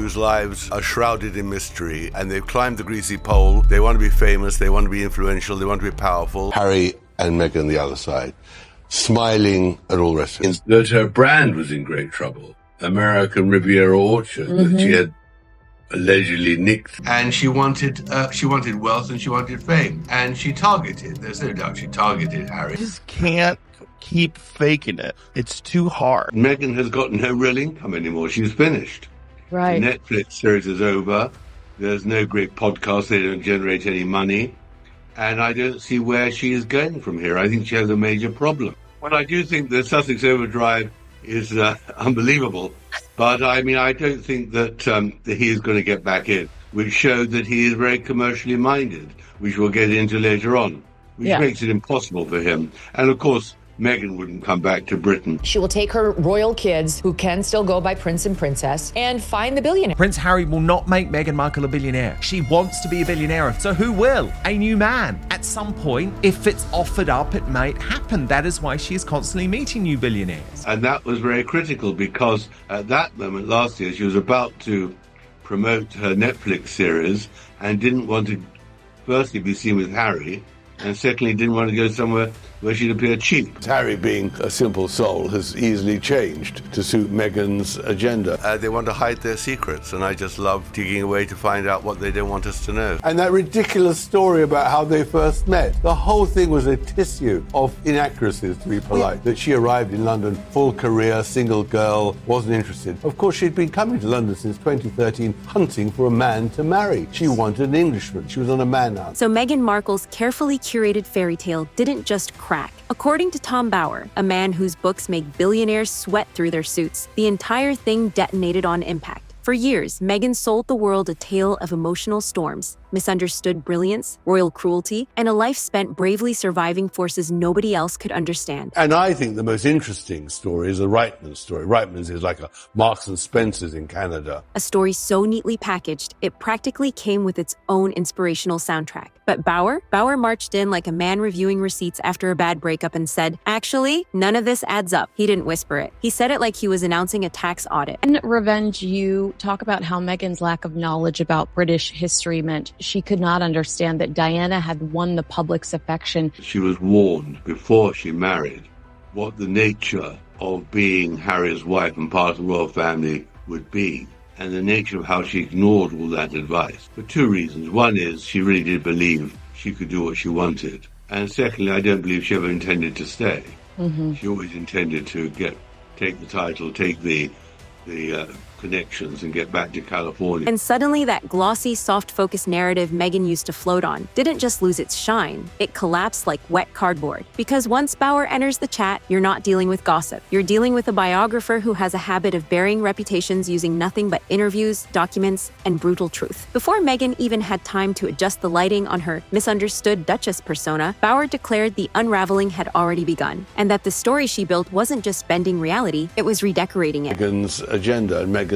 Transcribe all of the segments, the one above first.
whose lives are shrouded in mystery, and they've climbed the greasy pole. They want to be famous, they want to be influential, they want to be powerful. Harry and Meghan the other side, smiling and all the rest of it. That her brand was in great trouble. American Riviera Orchard, that she had allegedly nicked. And she wanted wealth and she wanted fame. And she targeted, there's no doubt she targeted Harry. You just can't keep faking it. It's too hard. Meghan has got no real income anymore. She's finished. Right. The Netflix series is over. There's no great podcast. They don't generate any money. And I don't see where she is going from here. I think she has a major problem. Well, I do think that Sussex Overdrive is unbelievable. But, I mean, I don't think that he is going to get back in, which showed that he is very commercially minded, which we'll get into later on, which makes it impossible for him. And, of course, Meghan wouldn't come back to Britain. She will take her royal kids, who can still go by Prince and Princess, and find the billionaire. Prince Harry will not make Meghan Markle a billionaire. She wants to be a billionaire. So who will? A new man. At some point, if it's offered up, it might happen. That is why she is constantly meeting new billionaires. And that was very critical because at that moment last year, she was about to promote her Netflix series and didn't want to, firstly, be seen with Harry, and secondly, didn't want to go somewhere where she'd appear cheap. Harry, being a simple soul, has easily changed to suit Meghan's agenda. They want to hide their secrets, and I just love digging away to find out what they don't want us to know. And that ridiculous story about how they first met, the whole thing was a tissue of inaccuracies, to be polite. That she arrived in London, full career, single girl, wasn't interested. Of course, she'd been coming to London since 2013, hunting for a man to marry. She wanted an Englishman. She was on a man hunt. So Meghan Markle's carefully curated fairy tale didn't just crack. According to Tom Bauer, a man whose books make billionaires sweat through their suits, the entire thing detonated on impact. For years, Meghan sold the world a tale of emotional storms, misunderstood brilliance, royal cruelty, and a life spent bravely surviving forces nobody else could understand. And I think the most interesting story is the Reitman story. Reitman's is like a Marks and Spencer's in Canada. A story so neatly packaged, it practically came with its own inspirational soundtrack. But Bauer marched in like a man reviewing receipts after a bad breakup and said, actually, none of this adds up. He didn't whisper it. He said it like he was announcing a tax audit. In Revenge, you talk about how Meghan's lack of knowledge about British history meant she could not understand that Diana had won the public's affection. She was warned before she married what the nature of being Harry's wife and part of the royal family would be, and the nature of how she ignored all that advice. For two reasons. One is she really did believe she could do what she wanted. And secondly, I don't believe she ever intended to stay. She always intended to take the title, take the connections and get back to California. And suddenly that glossy, soft-focus narrative Meghan used to float on didn't just lose its shine, it collapsed like wet cardboard. Because once Bauer enters the chat, you're not dealing with gossip. You're dealing with a biographer who has a habit of burying reputations using nothing but interviews, documents, and brutal truth. Before Meghan even had time to adjust the lighting on her misunderstood Duchess persona, Bauer declared the unraveling had already begun, and that the story she built wasn't just bending reality, it was redecorating it. Meghan's agenda and Meghan's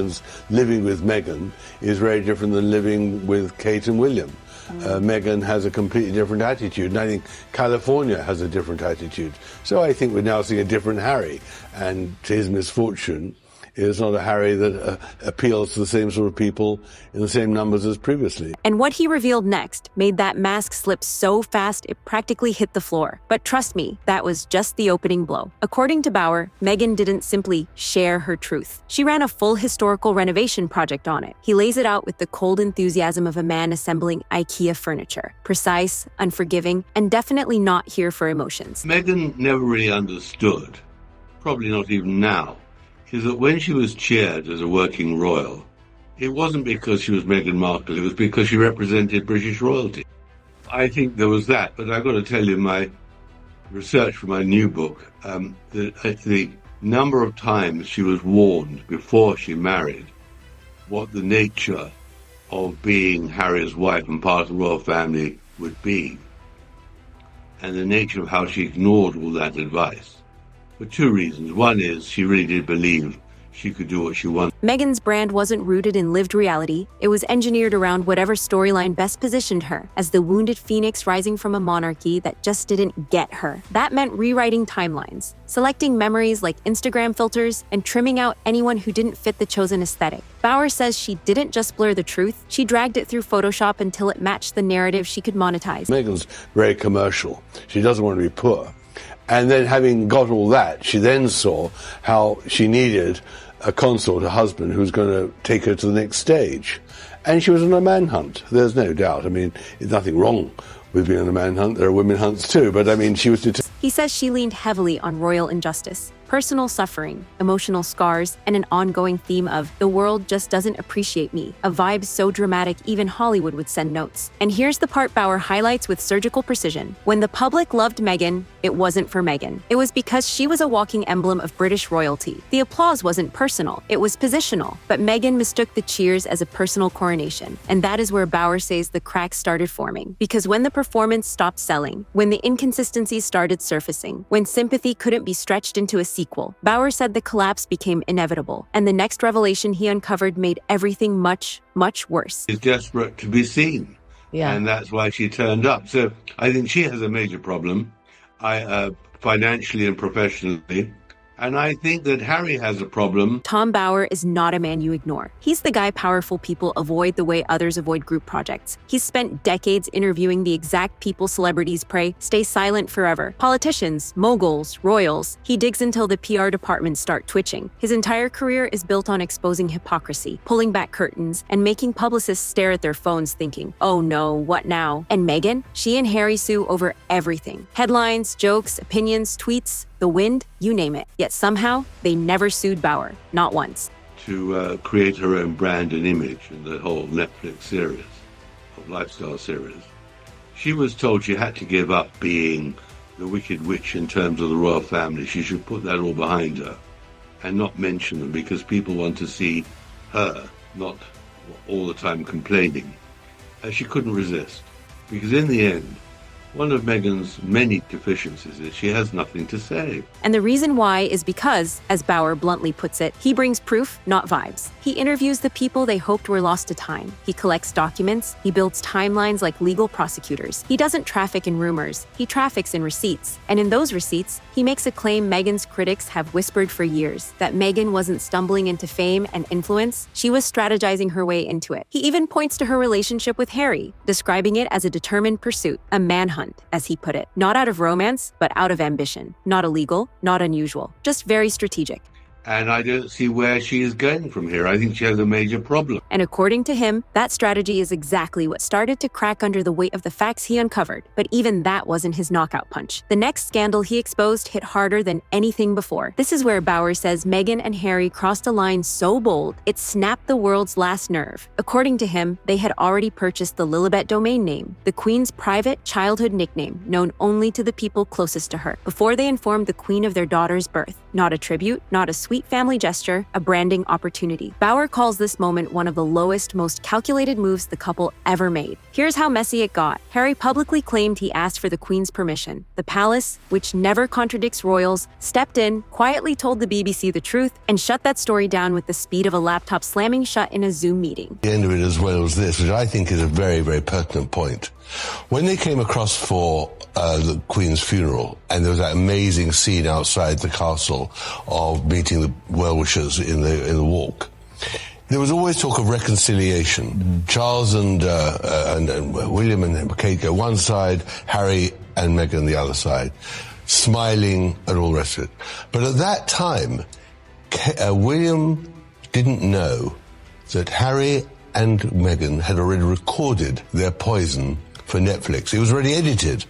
living with Meghan is very different than living with Kate and William. Meghan has a completely different attitude, and I think California has a different attitude. So I think we're now seeing a different Harry, and to his misfortune, it's not a Harry that appeals to the same sort of people in the same numbers as previously. And what he revealed next made that mask slip so fast it practically hit the floor. But trust me, that was just the opening blow. According to Bauer, Meghan didn't simply share her truth. She ran a full historical renovation project on it. He lays it out with the cold enthusiasm of a man assembling IKEA furniture. Precise, unforgiving, and definitely not here for emotions. Meghan never really understood, probably not even now, is that when she was chaired as a working royal, it wasn't because she was Meghan Markle, it was because she represented British royalty. I think there was that, but I've got to tell you, my research for my new book, that the number of times she was warned before she married what the nature of being Harry's wife and part of the royal family would be, and the nature of how she ignored all that advice. For two reasons. One is she really did believe she could do what she wanted. Meghan's brand wasn't rooted in lived reality. It was engineered around whatever storyline best positioned her as the wounded phoenix rising from a monarchy that just didn't get her. That meant rewriting timelines, selecting memories like Instagram filters, and trimming out anyone who didn't fit the chosen aesthetic. Bauer says she didn't just blur the truth, she dragged it through Photoshop until it matched the narrative she could monetize. Meghan's very commercial. She doesn't want to be poor. And then having got all that, she then saw how she needed a consort, a husband who's going to take her to the next stage. And she was on a manhunt, there's no doubt. I mean, there's nothing wrong with being on a manhunt. There are women hunts too, but I mean, she was determined. He says she leaned heavily on royal injustice, personal suffering, emotional scars, and an ongoing theme of "the world just doesn't appreciate me," a vibe so dramatic even Hollywood would send notes. And here's the part Bauer highlights with surgical precision. When the public loved Meghan, it wasn't for Meghan. It was because she was a walking emblem of British royalty. The applause wasn't personal, it was positional. But Meghan mistook the cheers as a personal coronation. And that is where Bauer says the cracks started forming. Because when the performance stopped selling, when the inconsistencies started surfacing, when sympathy couldn't be stretched into a sequel, Bauer said the collapse became inevitable, and the next revelation he uncovered made everything much, much worse. She's desperate to be seen. Yeah. And that's why she turned up. So I think she has a major problem, financially and professionally. And I think that Harry has a problem. Tom Bauer is not a man you ignore. He's the guy powerful people avoid the way others avoid group projects. He's spent decades interviewing the exact people celebrities pray stay silent forever. Politicians, moguls, royals. He digs until the PR departments start twitching. His entire career is built on exposing hypocrisy, pulling back curtains, and making publicists stare at their phones thinking, oh no, what now? And Meghan? She and Harry sue over everything. Headlines, jokes, opinions, tweets, the wind, you name it. Yet somehow, they never sued Bauer, not once. To create her own brand and image in the whole Netflix series, of lifestyle series. She was told she had to give up being the Wicked Witch in terms of the royal family. She should put that all behind her and not mention them because people want to see her, not all the time complaining. She couldn't resist because in the end, one of Meghan's many deficiencies is she has nothing to say. And the reason why is because, as Bauer bluntly puts it, he brings proof, not vibes. He interviews the people they hoped were lost to time. He collects documents. He builds timelines like legal prosecutors. He doesn't traffic in rumors. He traffics in receipts. And in those receipts, he makes a claim Meghan's critics have whispered for years, that Meghan wasn't stumbling into fame and influence. She was strategizing her way into it. He even points to her relationship with Harry, describing it as a determined pursuit, a manhunt, as he put it. Not out of romance, but out of ambition. Not illegal, not unusual, just very strategic. And I don't see where she is going from here. I think she has a major problem. And according to him, that strategy is exactly what started to crack under the weight of the facts he uncovered. But even that wasn't his knockout punch. The next scandal he exposed hit harder than anything before. This is where Bauer says Meghan and Harry crossed a line so bold, it snapped the world's last nerve. According to him, they had already purchased the Lilibet domain name, the Queen's private childhood nickname known only to the people closest to her, before they informed the Queen of their daughter's birth. Not a tribute, not a sweet family gesture, a branding opportunity. Bauer calls this moment one of the lowest, most calculated moves the couple ever made. Here's how messy it got. Harry publicly claimed he asked for the Queen's permission. The palace, which never contradicts royals, stepped in, quietly told the BBC the truth, and shut that story down with the speed of a laptop slamming shut in a Zoom meeting. The end of it as well was this, which I think is a very, very pertinent point. When they came across for the Queen's funeral, and there was that amazing scene outside the castle of meeting the well-wishers in the walk, there was always talk of reconciliation. Mm-hmm. Charles and William and Kate go one side, Harry and Meghan the other side, smiling and all the rest of it. But at that time, William didn't know that Harry and Meghan had already recorded their poison for Netflix. It was already edited.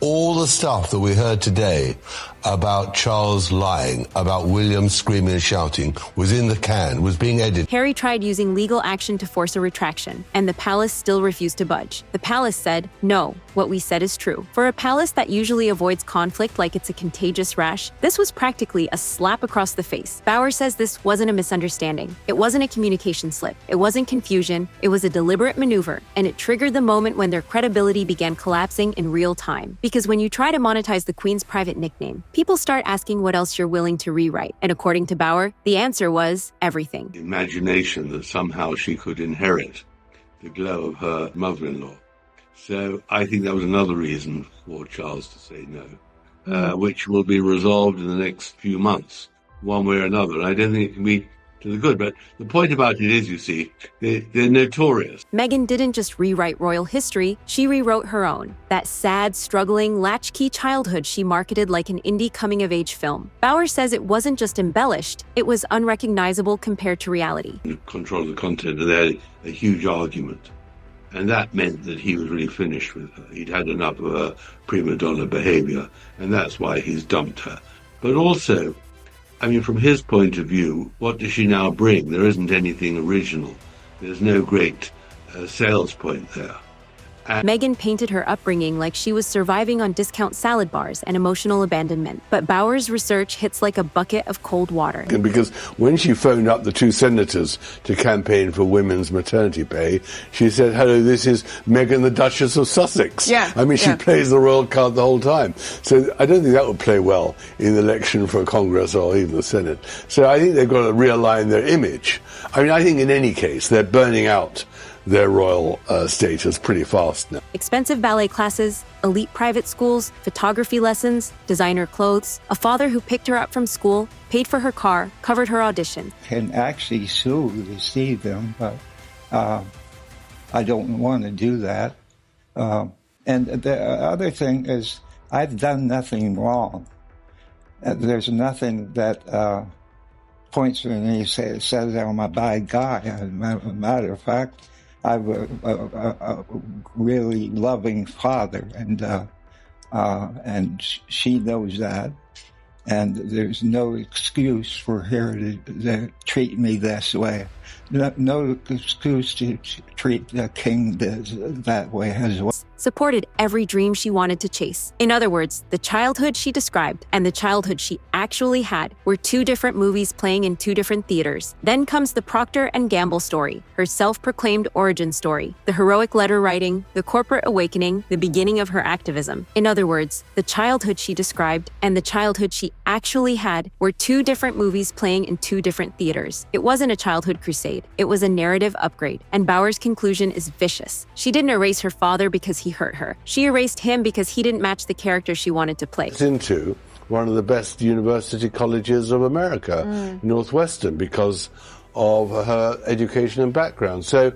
All the stuff that we heard today about Charles lying, about William screaming and shouting, was in the can, was being edited. Harry tried using legal action to force a retraction, and the palace still refused to budge. The palace said, no, what we said is true. For a palace that usually avoids conflict like it's a contagious rash, this was practically a slap across the face. Bauer says this wasn't a misunderstanding. It wasn't a communication slip. It wasn't confusion. It was a deliberate maneuver, and it triggered the moment when their credibility began collapsing in real time. time. Because when you try to monetize the Queen's private nickname, people start asking what else you're willing to rewrite. And according to Bauer, the answer was everything. The imagination that somehow she could inherit the glow of her mother-in-law. So I think that was another reason for Charles to say no, which will be resolved in the next few months, one way or another. And I don't think it can be to the good. But the point about it is, you see, they're notorious. Meghan didn't just rewrite royal history, she rewrote her own. That sad, struggling, latchkey childhood she marketed like an indie coming-of-age film. Bauer says it wasn't just embellished, it was unrecognizable compared to reality. Control of the content, and they had a huge argument. And that meant that he was really finished with her. He'd had enough of her prima donna behavior, and that's why he's dumped her. But also, I mean, from his point of view, what does she now bring? There isn't anything original. There's no great sales point there. Meghan painted her upbringing like she was surviving on discount salad bars and emotional abandonment. But Bauer's research hits like a bucket of cold water. And because when she phoned up the two senators to campaign for women's maternity pay, she said, hello, this is Meghan, the Duchess of Sussex. Yeah. I mean, she plays the royal card the whole time. So I don't think that would play well in the election for Congress or even the Senate. So I think they've got to realign their image. I mean, I think in any case, they're burning out their royal status pretty fast now. Expensive ballet classes, elite private schools, photography lessons, designer clothes, a father who picked her up from school, paid for her car, covered her audition. Can actually sue to see them, but I don't want to do that. And the other thing is, I've done nothing wrong. There's nothing that points to me says I'm a bad guy. As a matter of fact, I'm a really loving father, and she knows that, and there's no excuse for her to treat me this way. No excuse to treat the king that way as well. Supported every dream she wanted to chase. In other words, the childhood she described and the childhood she actually had were two different movies playing in two different theaters. Then comes the Procter & Gamble story, her self-proclaimed origin story, the heroic letter writing, the corporate awakening, the beginning of her activism. In other words, the childhood she described and the childhood she actually had were two different movies playing in two different theaters. It wasn't a childhood crusade. It was a narrative upgrade. And Bauer's conclusion is vicious. She didn't erase her father because he hurt her. She erased him because he didn't match the character she wanted to play. Into one of the best university colleges of America, Northwestern, because of her education and background. So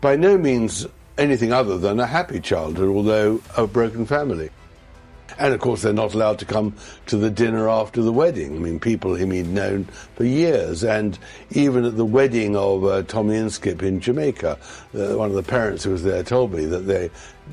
by no means anything other than a happy childhood, although a broken family. And of course, they're not allowed to come to the dinner after the wedding. I mean, people whom he'd known for years. And even at the wedding of Tommy Inskip in Jamaica, one of the parents who was there told me that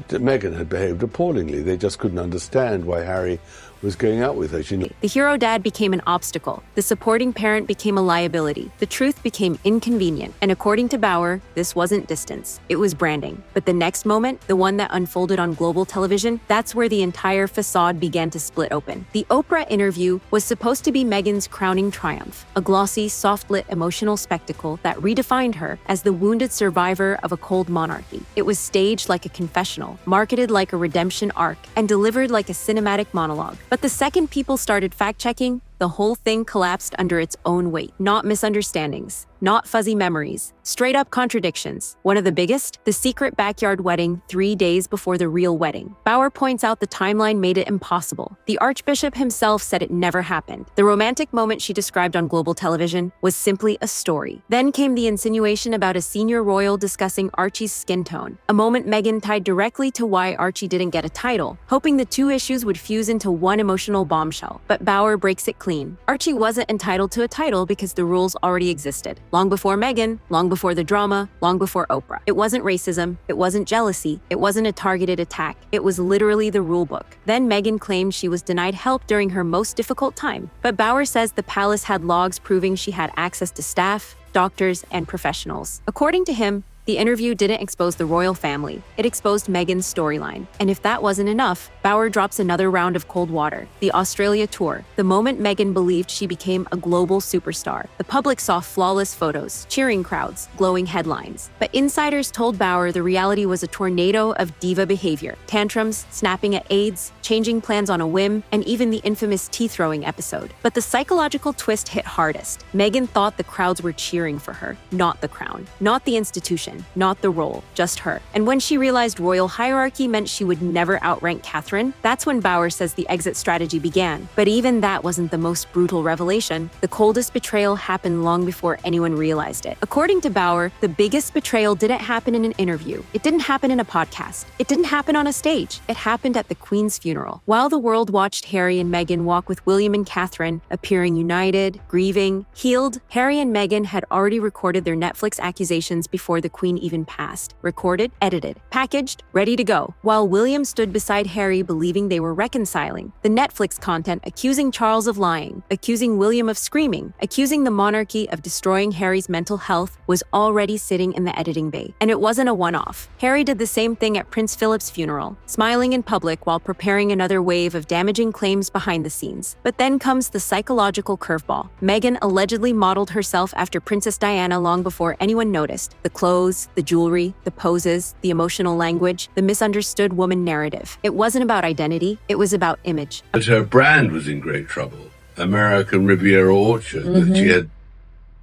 Meghan had behaved appallingly. They just couldn't understand why Harry was going out with her. The hero dad became an obstacle. The supporting parent became a liability. The truth became inconvenient. And according to Bauer, this wasn't distance. It was branding. But the next moment, the one that unfolded on global television, that's where the entire facade began to split open. The Oprah interview was supposed to be Meghan's crowning triumph, a glossy, soft-lit emotional spectacle that redefined her as the wounded survivor of a cold monarchy. It was staged like a confessional, marketed like a redemption arc, and delivered like a cinematic monologue. But the second people started fact-checking, the whole thing collapsed under its own weight. Not misunderstandings, not fuzzy memories, straight-up contradictions. One of the biggest, the secret backyard wedding 3 days before the real wedding. Bauer points out the timeline made it impossible. The Archbishop himself said it never happened. The romantic moment she described on global television was simply a story. Then came the insinuation about a senior royal discussing Archie's skin tone, a moment Meghan tied directly to why Archie didn't get a title, hoping the two issues would fuse into one emotional bombshell. But Bauer breaks it clean. Archie wasn't entitled to a title because the rules already existed. Long before Meghan, long before the drama, long before Oprah. It wasn't racism, it wasn't jealousy, it wasn't a targeted attack. It was literally the rule book. Then Meghan claimed she was denied help during her most difficult time. But Bauer says the palace had logs proving she had access to staff, doctors, and professionals. According to him, the The interview didn't expose the royal family. It exposed Meghan's storyline. And if that wasn't enough, Bauer drops another round of cold water, the Australia tour. The moment Meghan believed she became a global superstar, the public saw flawless photos, cheering crowds, glowing headlines. But insiders told Bauer the reality was a tornado of diva behavior, tantrums, snapping at aides, changing plans on a whim, and even the infamous tea-throwing episode. But the psychological twist hit hardest. Meghan thought the crowds were cheering for her, not the crown, not the institution, not the role, just her. And when she realized royal hierarchy meant she would never outrank Catherine, that's when Bauer says the exit strategy began. But even that wasn't the most brutal revelation. The coldest betrayal happened long before anyone realized it. According to Bauer, the biggest betrayal didn't happen in an interview. It didn't happen in a podcast. It didn't happen on a stage. It happened at the Queen's funeral. While the world watched Harry and Meghan walk with William and Catherine, appearing united, grieving, healed, Harry and Meghan had already recorded their Netflix accusations before the Queen even passed. Recorded, edited, packaged, ready to go. While William stood beside Harry believing they were reconciling, the Netflix content accusing Charles of lying, accusing William of screaming, accusing the monarchy of destroying Harry's mental health was already sitting in the editing bay. And it wasn't a one-off. Harry did the same thing at Prince Philip's funeral, smiling in public while preparing another wave of damaging claims behind the scenes. But then comes the psychological curveball. Meghan allegedly modeled herself after Princess Diana long before anyone noticed. The clothes, the jewelry, the poses, the emotional language, the misunderstood woman narrative. It wasn't about identity, it was about image. But her brand was in great trouble. American Riviera Orchard, that she had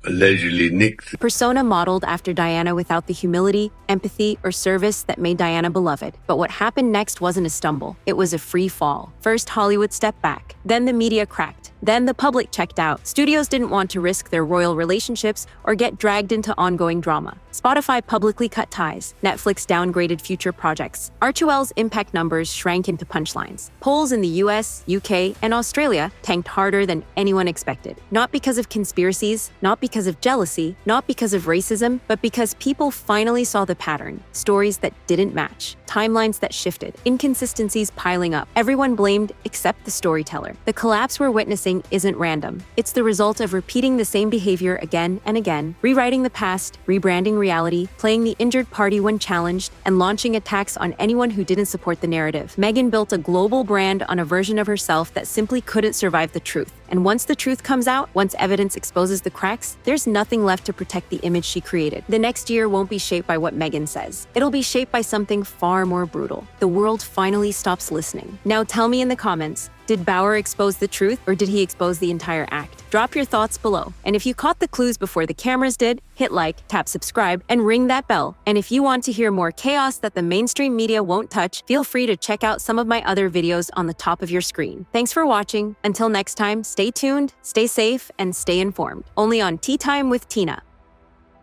allegedly nicked. Persona modeled after Diana without the humility, empathy, or service that made Diana beloved. But what happened next wasn't a stumble. It was a free fall. First, Hollywood stepped back. Then the media cracked. Then the public checked out. Studios didn't want to risk their royal relationships or get dragged into ongoing drama. Spotify publicly cut ties. Netflix downgraded future projects. Archewell's impact numbers shrank into punchlines. Polls in the US, UK, and Australia tanked harder than anyone expected. Not because of conspiracies, not because of jealousy, not because of racism, but because people finally saw the pattern. Stories that didn't match. Timelines that shifted. Inconsistencies piling up. Everyone blamed except the storyteller. The collapse we're witnessing isn't random. It's the result of repeating the same behavior again and again, rewriting the past, rebranding reality, playing the injured party when challenged, and launching attacks on anyone who didn't support the narrative. Meghan built a global brand on a version of herself that simply couldn't survive the truth. And once the truth comes out, once evidence exposes the cracks, there's nothing left to protect the image she created. The next year won't be shaped by what Meghan says. It'll be shaped by something far more brutal. The world finally stops listening. Now tell me in the comments, did Bauer expose the truth or did he expose the entire act? Drop your thoughts below. And if you caught the clues before the cameras did, hit like, tap subscribe, and ring that bell. And if you want to hear more chaos that the mainstream media won't touch, feel free to check out some of my other videos on the top of your screen. Thanks for watching. Until next time, stay tuned, stay safe, and stay informed. Only on Tea Time with Tina.